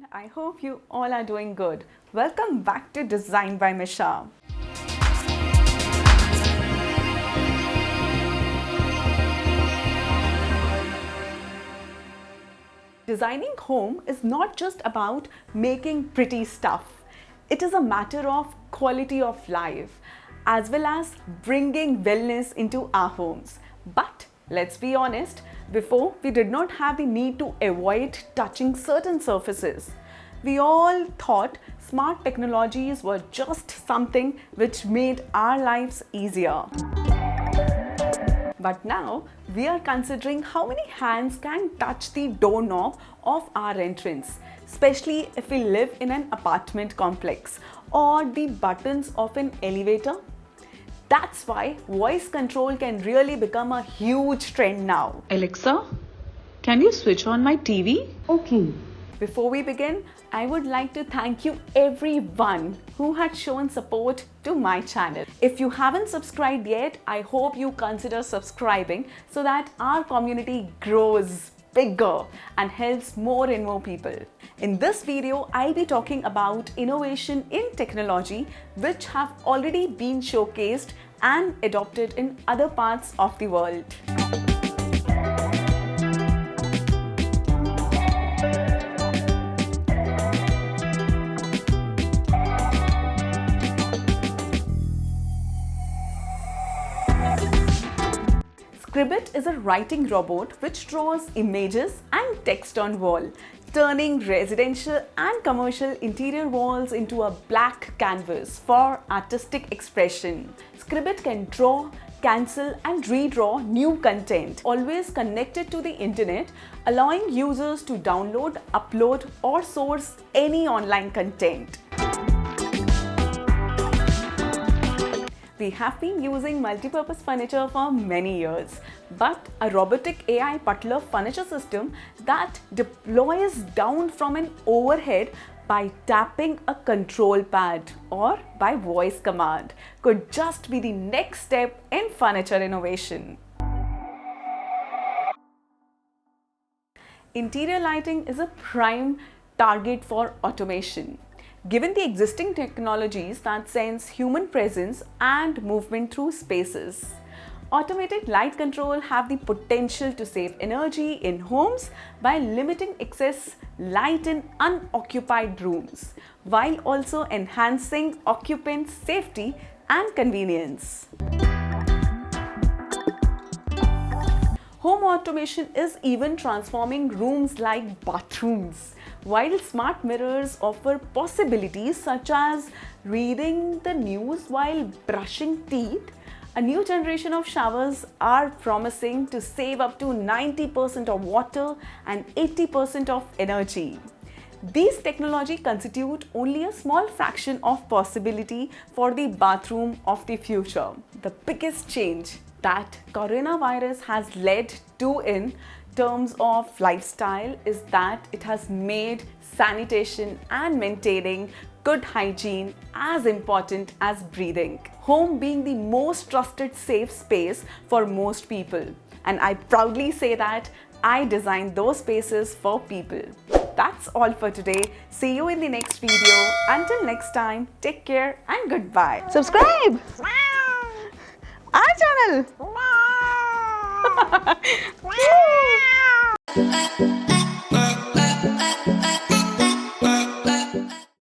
everyone. I hope you all are doing good. Welcome back to Design by Misha. Designing home is not just about making pretty stuff. It is a matter of quality of life as well as bringing wellness into our homes. But let's be honest, before we did not have the need to avoid touching certain surfaces. We all thought smart technologies were just something which made our lives easier. But now we are considering how many hands can touch the doorknob of our entrance, especially if we live in an apartment complex, or the buttons of an elevator. That's why voice control can really become a huge trend now. Alexa, can you switch on my TV? Okay. Before we begin, I would like to thank you everyone who had shown support to my channel. If you haven't subscribed yet, I hope you consider subscribing so that our community grows bigger and helps more and more people. In this video, I'll be talking about innovation in technology which have already been showcased and adopted in other parts of the world. Scribit is a writing robot which draws images and text on wall, turning residential and commercial interior walls into a blank canvas for artistic expression. Scribit can draw, cancel and redraw new content, always connected to the internet, allowing users to download, upload or source any online content. We have been using multi-purpose furniture for many years, but a robotic AI butler furniture system that deploys down from an overhead by tapping a control pad or by voice command could just be the next step in furniture innovation. Interior lighting is a prime target for automation. Given the existing technologies that sense human presence and movement through spaces, automated light control have the potential to save energy in homes by limiting excess light in unoccupied rooms, while also enhancing occupants' safety and convenience. Home automation is even transforming rooms like bathrooms, while smart mirrors offer possibilities such as reading the news while brushing teeth. A new generation of showers are promising to save up to 90% of water and 80% of energy. These technologies constitute only a small fraction of possibility for the bathroom of the future. The biggest change that coronavirus has led to in terms of lifestyle is that it has made sanitation and maintaining good hygiene as important as breathing. Home being the most trusted safe space for most people. And I proudly say that I designed those spaces for people. That's all for today. See you in the next video. Until next time, take care and goodbye. Subscribe! Our channel!